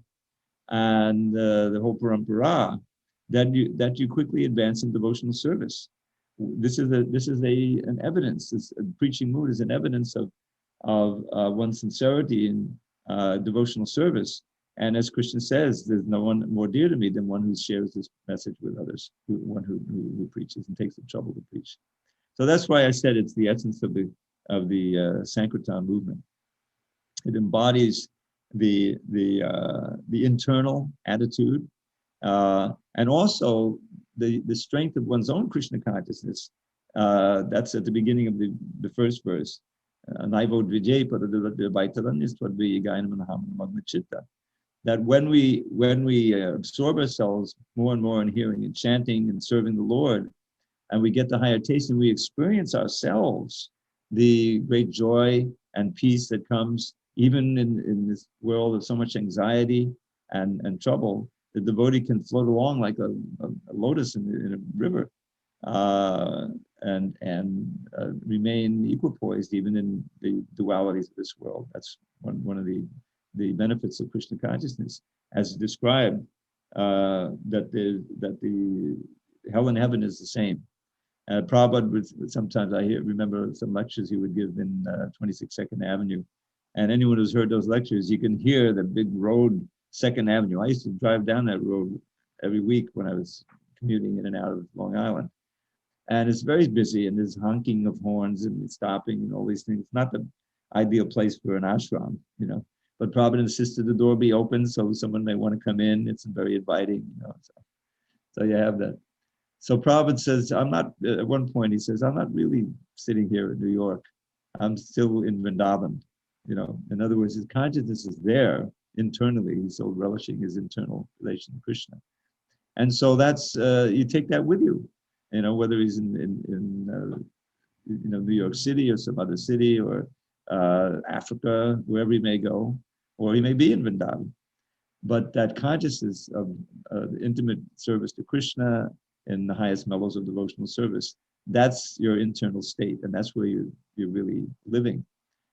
and the whole parampara that you quickly advance in devotional service. This is an evidence. This preaching mood is an evidence of one's sincerity in devotional service. And as Krishna says, there's no one more dear to me than one who shares this message with others, one who preaches and takes the trouble to preach. So that's why I said it's the essence of the Sankirtana movement. It embodies the internal attitude and also the strength of one's own Krishna consciousness. That's at the beginning of the first verse. That when we absorb ourselves more and more in hearing and chanting and serving the Lord, and we get the higher taste and we experience ourselves the great joy and peace that comes even in this world of so much anxiety and trouble, the devotee can float along like a lotus in a river and remain equipoised even in the dualities of this world. That's one of the benefits of Krishna consciousness, as described, that the hell and heaven is the same. Prabhupada would sometimes, remember some lectures he would give in 26 Second Avenue, and anyone who's heard those lectures, you can hear the big road, Second Avenue. I used to drive down that road every week when I was commuting in and out of Long Island, and it's very busy, and there's honking of horns and stopping and all these things. Not the ideal place for an ashram, But Prabhupada insisted the door be open so someone may want to come in. It's very inviting, So you have that. So Prabhupada says, at one point he says, I'm not really sitting here in New York. I'm still in Vrindavan. In other words, his consciousness is there internally. He's so relishing his internal relation to Krishna. And so that's, you take that with you. whether he's in New York City or some other city, or Africa, wherever he may go, or he may be in Vrindavan. But that consciousness of intimate service to Krishna in the highest levels of devotional service, that's your internal state, and that's where you're really living.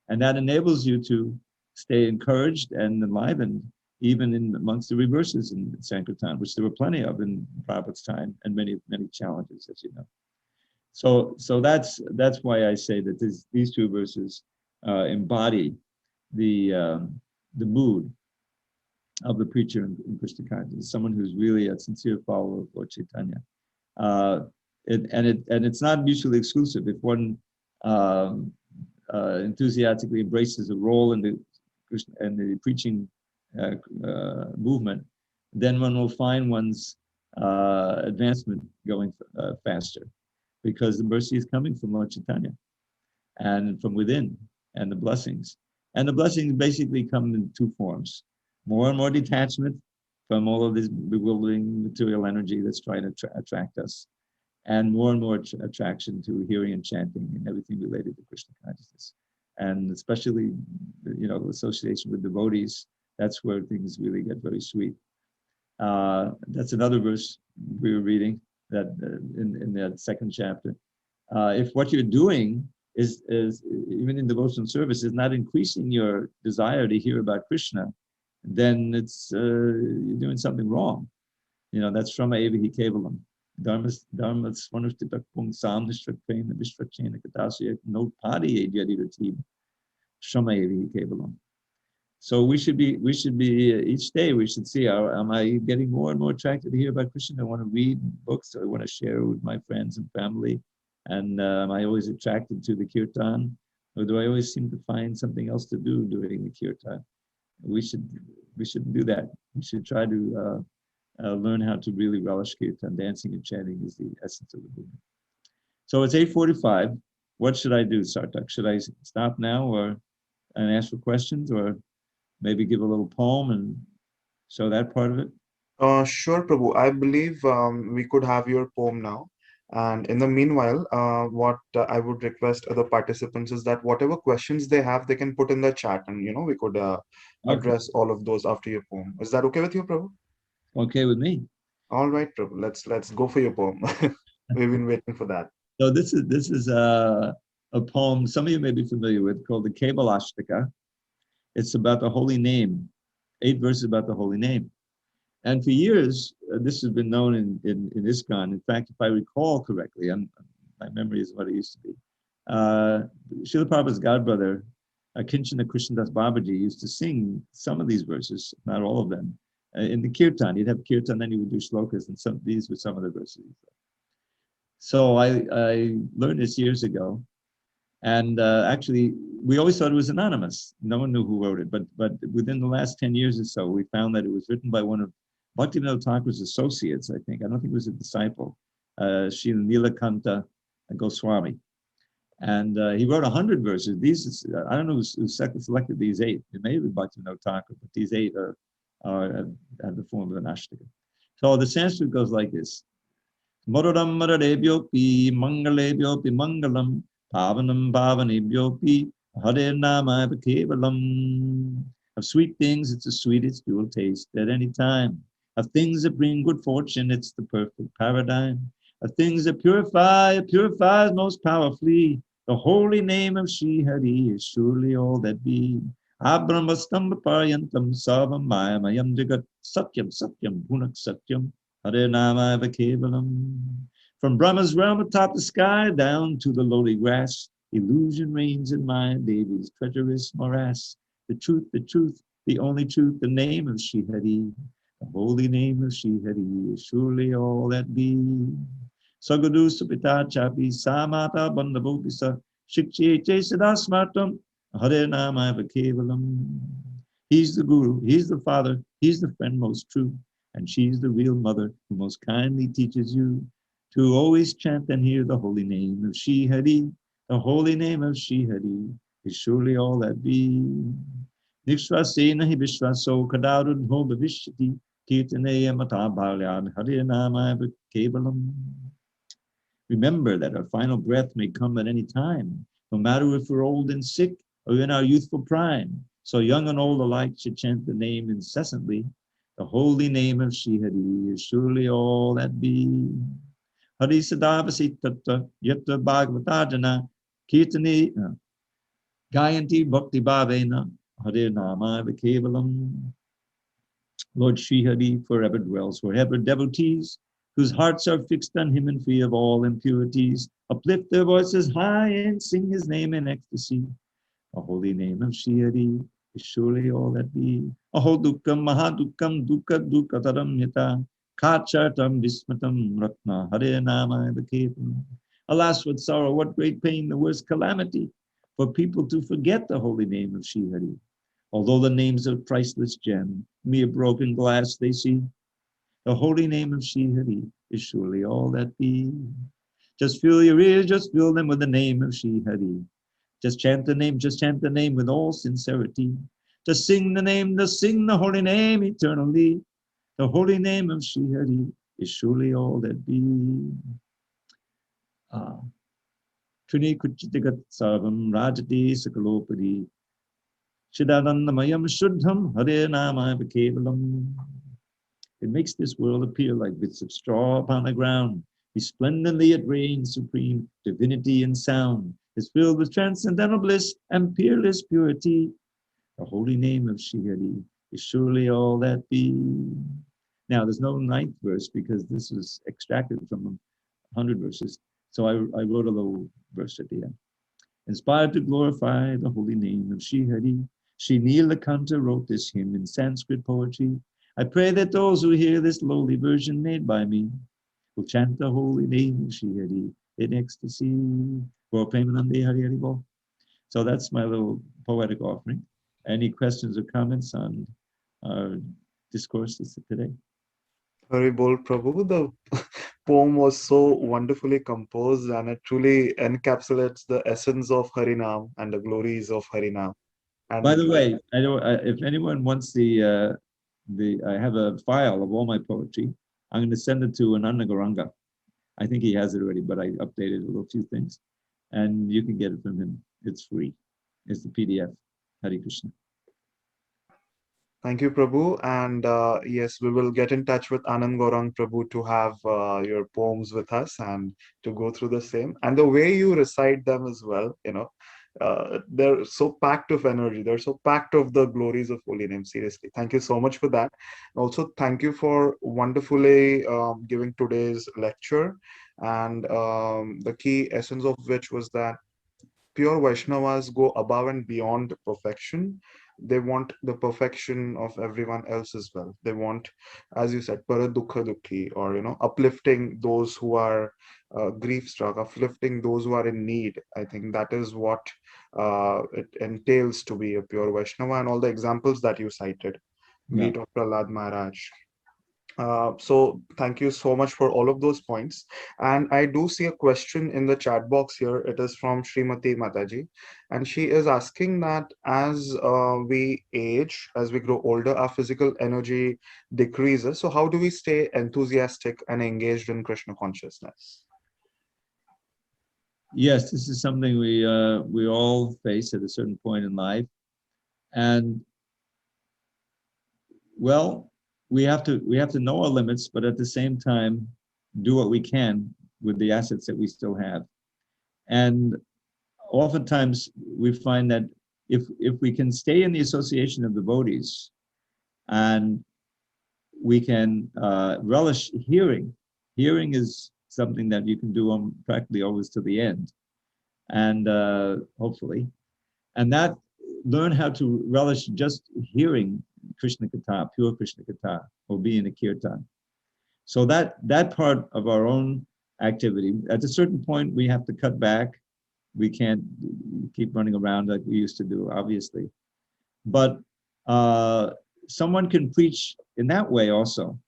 And that enables you to stay encouraged and enlivened, even in amongst the reverses in Sankirtana, which there were plenty of in Prabhupada's time, and many challenges, as you know. So that's why I say that these two verses embody the mood of the preacher in Krishna consciousness, someone who's really a sincere follower of Lord Chaitanya. It's not mutually exclusive. If one enthusiastically embraces a role in the preaching movement, then one will find one's advancement going faster, because the mercy is coming from Lord Chaitanya and from within, and the blessings. And the blessings basically come in two forms: more and more detachment from all of this bewildering material energy that's trying to attract us, and more attraction to hearing and chanting and everything related to Krishna consciousness. And especially, association with devotees, that's where things really get very sweet. That's another verse we were reading, that in that second chapter. If what you're doing is even in devotional service is not increasing your desire to hear about Krishna, then it's you're doing something wrong. That's Shrama Evahi Kevalam. Dharmas Swanushtitak Pungsam Nishtrakrena Vishtrachena Katasya Notpadi Yadiratim. Shrama Evahi Kevalam. So we should be each day we should see, am I getting more and more attracted to hear about Krishna? I want to read books, I want to share with my friends and family, and am I always attracted to the kirtan, or do I always seem to find something else to do during the kirtan? We should do that. We should try to learn how to really relish kirtan. Dancing and chanting is the essence of the movement. So it's 8:45. What should I do, Sartak? Should I stop now and ask for questions, or maybe give a little poem and show that part of it? Sure, Prabhu. I believe we could have your poem now. And in the meanwhile, what I would request other participants is that whatever questions they have, they can put in the chat, and we could Okay. address all of those after your poem. Is that okay with you, Prabhu? Okay with me. All right, Prabhu. Let's go for your poem. We've been waiting for that. So this is a poem some of you may be familiar with, called the Kevalashtaka. It's about the holy name, 8 verses about the holy name. And for years, this has been known in ISKCON. In fact, if I recall correctly, my memory is what it used to be. Sheila Prabhupada's godbrother, Kinchana Krishnadas Babaji, used to sing some of these verses, not all of them, in the kirtan. He'd have kirtan, then he would do shlokas, and these were some of the verses. So I learned this years ago. And actually, we always thought it was anonymous. No one knew who wrote it. But within the last 10 years or so, we found that it was written by one of Bhaktivinoda Thakur's associates, I think. I don't think it was a disciple, Sheila Nilakanta Goswami. And he wrote 100 verses. I don't know who selected these 8. It may be Bhaktivinoda Thakur, but these 8 have the form of an ashtaka. So the Sanskrit goes like this. Morodam Maradebyopi Mangalebyopi Mangalam Pavanam Pavanebyopi Hare Nama Kevalam. Of sweet things, it's the sweetest you will taste at any time. Of things that bring good fortune, it's the perfect paradigm. Of things that purify, it purifies most powerfully. The holy name of Shri Hari is surely all that be. Abrahmastamba Paryantam Savam Mayamayam Jagat Satyam Satyam Bhunak Satyam Hare Nama Kevalam. From Brahma's realm atop the sky down to the lowly grass, illusion reigns in my Devi's treacherous morass. The truth, the only truth, the name of Shri Hari. The holy name of Shri Hari is surely all that be. Sagadu Supita Chapi Samata Bandhavopisa Shikche Chesada Smartam Hare Nama Kevalam. He's the Guru, he's the Father, he's the friend most true, and she's the real mother who most kindly teaches you to always chant and hear the holy name of Shri Hari. The holy name of Shri Hari is surely all that be. Nishvasena hi vishvaso kadarudho bhavishyati kirtaneya mata bhalyan Hare Nama Kevalam. Remember that our final breath may come at any time, no matter if we're old and sick or in our youthful prime. So young and old alike should chant the name incessantly. The holy name of Shri Hari is surely all that be. Hari Sadavasi Tatta Yatra Bhagavatajana Kirtani Gayanti Bhakti Bhavena Hare Nama Kevalam. Lord Sri Hari forever dwells forever. Devotees whose hearts are fixed on him and free of all impurities uplift their voices high and sing his name in ecstasy. The holy name of Sri Hari is surely all that be. Aho dukkam mahadukkam dukkha dukkataram yata kachartam vismatam ratna Hare Nama Kevalam. Alas, what sorrow, what great pain, the worst calamity for people to forget the holy name of Sri Hari. Although the name's a priceless gem, mere broken glass they see, the holy name of Sri Hari is surely all that be. Just fill your ears, just fill them with the name of Sri Hari. Just chant the name with all sincerity. Just sing the name, just sing the holy name eternally. The holy name of Sri Hari is surely all that be. Trini kuchitigat sarvam rajati sakalopadi. Chidanandamayam Shuddham Hare Nama Kevalam. It makes this world appear like bits of straw upon the ground. Resplendently it reigns supreme, divinity and sound is filled with transcendental bliss and peerless purity. The holy name of Sri Hari is surely all that be. Now there's no ninth verse because this is extracted from 100 verses. So I wrote a little verse at the end. Inspired to glorify the holy name of Sri Hari, Sri Nilakanta wrote this hymn in Sanskrit poetry. I pray that those who hear this lowly version made by me will chant the holy name of Sri Hari in ecstasy. So that's my little poetic offering. Any questions or comments on our discourses today? Hari Bol Prabhu, the poem was so wonderfully composed and it truly encapsulates the essence of Harinam and the glories of Harinam. By And the way, I know if anyone wants I have a file of all my poetry. I'm going to send it to Ananda Gauranga. I think he has it already, but I updated a little few things, and you can get it from him. It's free. It's the PDF. Hare Krishna. thank you, Prabhu. And yes, we will get in touch with Anand Gaurang Prabhu to have your poems with us and to go through the same. And the way you recite them as well, they're so packed of energy. They're so packed of the glories of holy name. Seriously, thank you so much for that. Also, thank you for wonderfully giving today's lecture. And the key essence of which was that pure Vaishnavas go above and beyond perfection. They want the perfection of everyone else as well. They want, as you said, paradukha dukhi, or uplifting those who are grief struck, uplifting those who are in need. I think that is what it entails to be a pure Vaishnava, and all the examples that you cited, be Yeah. it of Prahlada Maharaj. So thank you so much for all of those points. And I do see a question in the chat box here. It is from Srimati Mataji. And she is asking that as we age, as we grow older, our physical energy decreases. So how do we stay enthusiastic and engaged in Krishna consciousness? Yes, this is something we all face at a certain point in life, and well, we have to know our limits, but at the same time, do what we can with the assets that we still have. And oftentimes, we find that if we can stay in the association of devotees, and we can relish hearing. Hearing is something that you can do on practically always to the end, and hopefully, and that learn how to relish just hearing Krishna Katha, pure Krishna Katha, or be in a kirtan. So that part of our own activity, at a certain point, we have to cut back. We can't keep running around like we used to do, obviously. But someone can preach in that way also,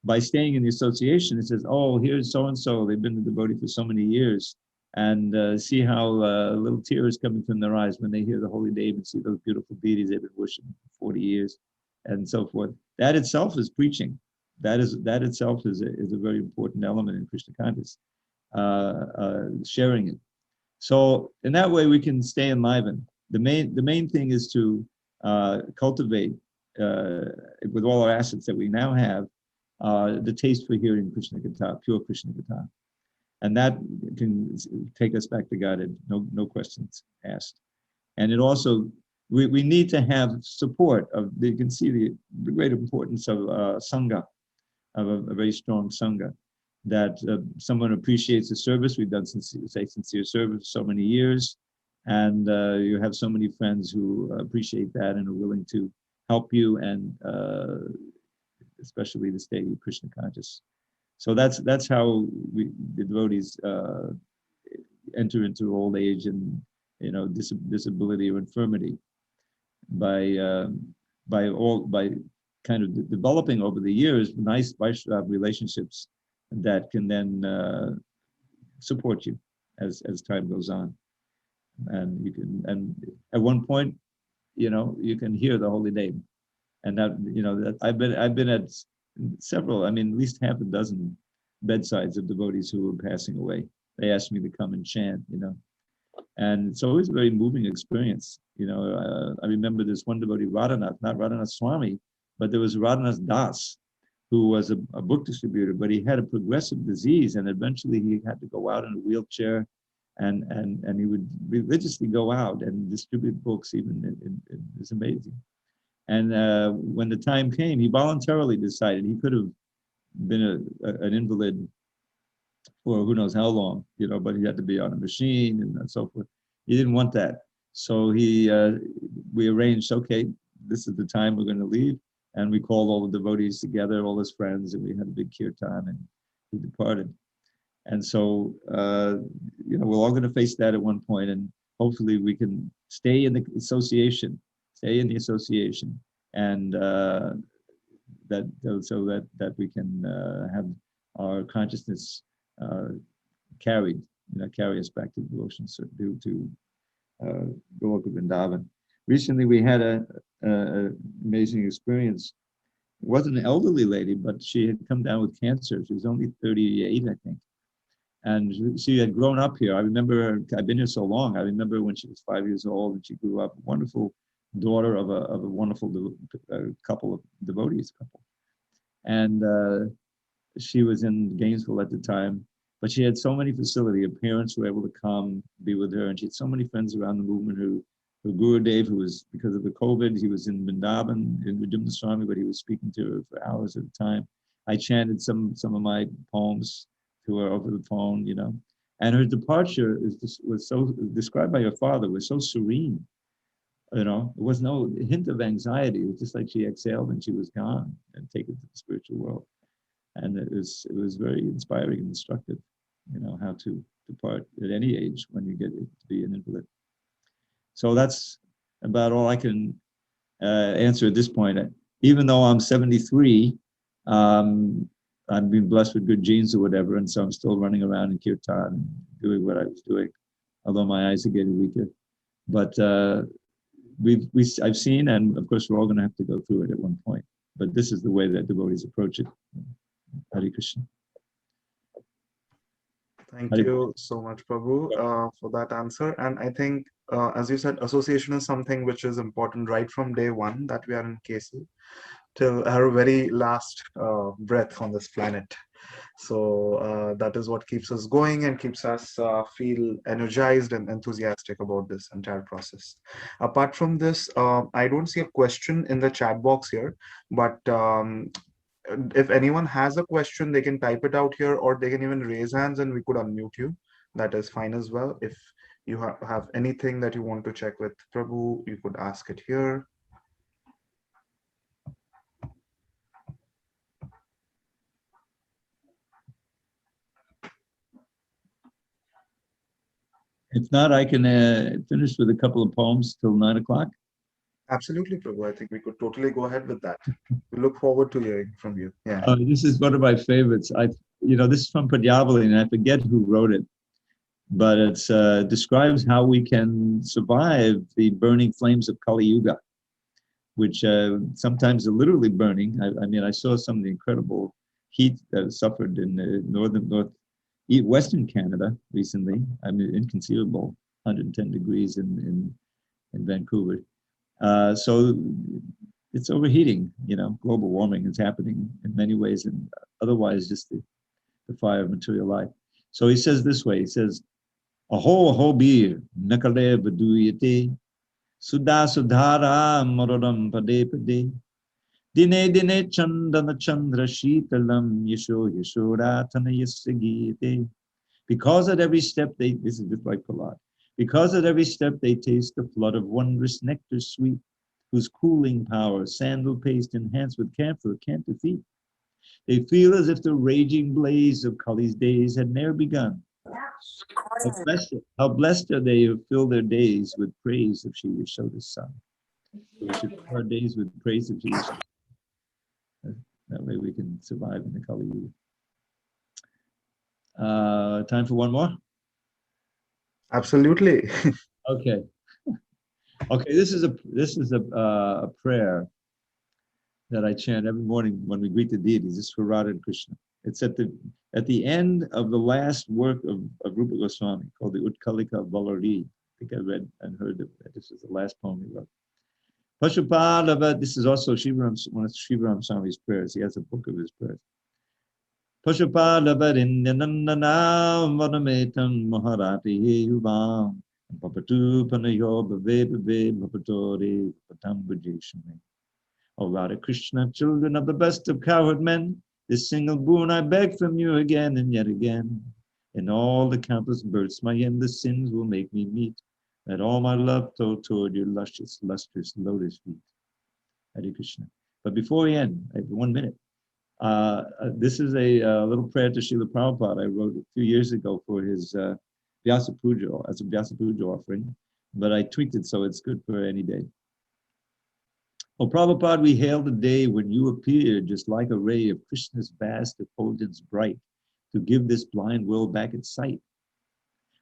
by staying in the association. It says, oh, here's so-and-so, they've been a devotee for so many years, and see how little tears coming from their eyes when they hear the holy name and see those beautiful deities they've been worshiping for 40 years, and so forth. That itself is preaching. That itself is a very important element in Krishna consciousness. sharing it. So in that way, we can stay enlivened. The main thing is to cultivate with all our assets that we now have the taste for hearing Krishna Katha, pure Krishna Katha, and that can take us back to Godhead. No questions asked. And it also we need to have support of. You can see the great importance of sangha, of a very strong sangha. That someone appreciates the service we've done, sincere service for so many years, and you have so many friends who appreciate that and are willing to help you, and especially to stay Krishna conscious. So that's how the devotees enter into old age and disability or infirmity by kind of developing over the years nice Vaishnava relationships that can then support you as time goes on, and you can, and at one point, you can hear the holy name, and that I've been at several, at least half a dozen bedsides of devotees who were passing away. They asked me to come and chant, and it's always a very moving experience. I remember this one devotee, Radhanath, not Radhanath Swami, but there was Radhanath Das, who was a book distributor, but he had a progressive disease, and eventually he had to go out in a wheelchair, and he would religiously go out and distribute books. It was amazing. And when the time came, he voluntarily decided he could have been an invalid for who knows how long, but he had to be on a machine and so forth. He didn't want that. So we arranged, okay, this is the time we're going to leave. And we called all the devotees together, all his friends, and we had a big kirtan, and he departed. And so, we're all going to face that at one point, and hopefully we can stay in the association, and that we can have our consciousness carry us back to devotion, to Goloka Vrindavan. Recently, we had an amazing experience. It wasn't an elderly lady, but she had come down with cancer. She was only 38, I think. And she had grown up here. I remember her, I've been here so long. I remember when she was 5 years old and she grew up, wonderful daughter of a wonderful couple of devotees couple. And she was in Gainesville at the time, but she had so many facilities. Her parents were able to come be with her, and she had so many friends around the movement who Gurudev, who was, because of the COVID, he was in Vrindavan, in Vijayamna Swami, but he was speaking to her for hours at a time. I chanted some of my poems to her over the phone, and her departure was so, described by her father, was so serene. There was no hint of anxiety. It was just like she exhaled and she was gone and taken to the spiritual world. And it was very inspiring and instructive, how to depart at any age when you get to be an invalid. So that's about all I can answer at this point. Even though I'm 73, I've been blessed with good genes or whatever, and so I'm still running around in kirtan and doing what I was doing, although my eyes are getting weaker. But I've seen, and of course we're all going to have to go through it at one point. But this is the way that devotees approach it. Hare Krishna. Thank you so much, Prabhu, for that answer. And I think, as you said, association is something which is important right from day one that we are in KC till our very last breath on this planet. So that is what keeps us going and keeps us feel energized and enthusiastic about this entire process. Apart from this, I don't see a question in the chat box here, but if anyone has a question, they can type it out here, or they can even raise hands and we could unmute you. That is fine as well. If you have anything that you want to check with Prabhu, you could ask it here. If not, I can finish with a couple of poems till 9 o'clock. Absolutely, Prabhu. I think we could totally go ahead with that. We look forward to hearing from you. Yeah. This is one of my favorites. This is from Pradyavali, and I forget who wrote it, but it describes how we can survive the burning flames of Kali Yuga, which sometimes are literally burning. I saw some of the incredible heat that is suffered in the Western Canada recently. I mean, inconceivable, 110 degrees in Vancouver. So it's overheating, global warming is happening in many ways, and otherwise just the fire of material life. So he says this way, he says, Aho bir nakale baduyate Sudha sudhara marodam pade pade Dine dine chandana chandra shitalam yasho yashora tanayasagite. Because at every step this is just like Prahlada, because at every step they taste the flood of wondrous nectar sweet, whose cooling power sandal paste enhanced with camphor can't defeat. They feel as if the raging blaze of Kali's days had ne'er begun. How blessed are they who fill their days with praise of Shri Yashoda's son. So we should fill our days with praise of Shri Yashoda. That way we can survive in the Kali Yuga. Time for one more? Absolutely. Okay. Okay, this is a prayer that I chant every morning when we greet the deities. This is for Radha and Krishna. It's at the end of the last work of Rupa Goswami called the Utkalika Valari. I think I read and heard that this is the last poem he wrote. Pashupada, this is also one of Shivaram Swami's prayers. He has a book of his prayers. Pashupada Varindanandana Vanametam Maharati Yuvam Papatu Panayo Bave Bave Papatori Patambujeshame. O Radha Krishna, children of the best of cowherd men, this single boon I beg from you again and yet again. In all the countless births my endless sins will make me meet. Let all my love flow toward your luscious, lustrous lotus feet. Hare Krishna. But before we end, I have 1 minute. This is a little prayer to Sheila Prabhupada I wrote a few years ago for his Vyasa Puja, as a Vyasa Puja offering, but I tweaked it so it's good for any day. O Prabhupada, we hail the day when you appeared just like a ray of Krishna's vast effulgence bright to give this blind world back its sight.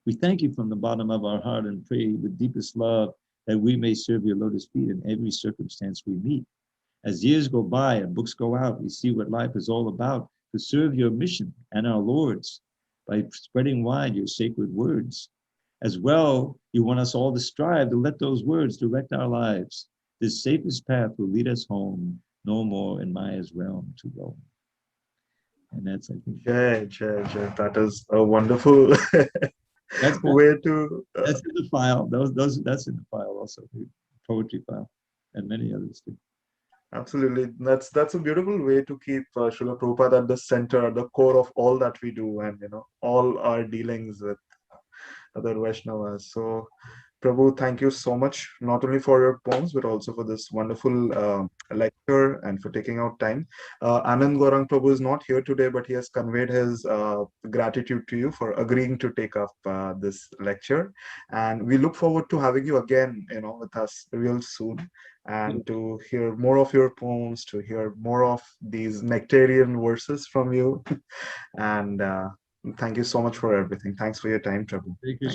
We thank you from the bottom of our heart and pray with deepest love that we may serve your lotus feet in every circumstance we meet. As years go by and books go out, we see what life is all about, to serve your mission and our Lord's by spreading wide your sacred words. As well, you want us all to strive to let those words direct our lives. This safest path will lead us home, no more in Maya's realm to roam. And that's, I think. Jai. That is a wonderful way to. That's in the file. That's in the file also, the poetry file, and many others too. Absolutely. That's a beautiful way to keep Srila Prabhupada at the center, at the core of all that we do, and all our dealings with other Vaishnavas. So, Prabhu, thank you so much, not only for your poems, but also for this wonderful lecture and for taking out time. Anand Gaurang Prabhu is not here today, but he has conveyed his gratitude to you for agreeing to take up this lecture. And we look forward to having you again, with us real soon, and to hear more of your poems, to hear more of these nectarian verses from you. And thank you so much for everything. Thanks for your time, Prabhu. Thank you.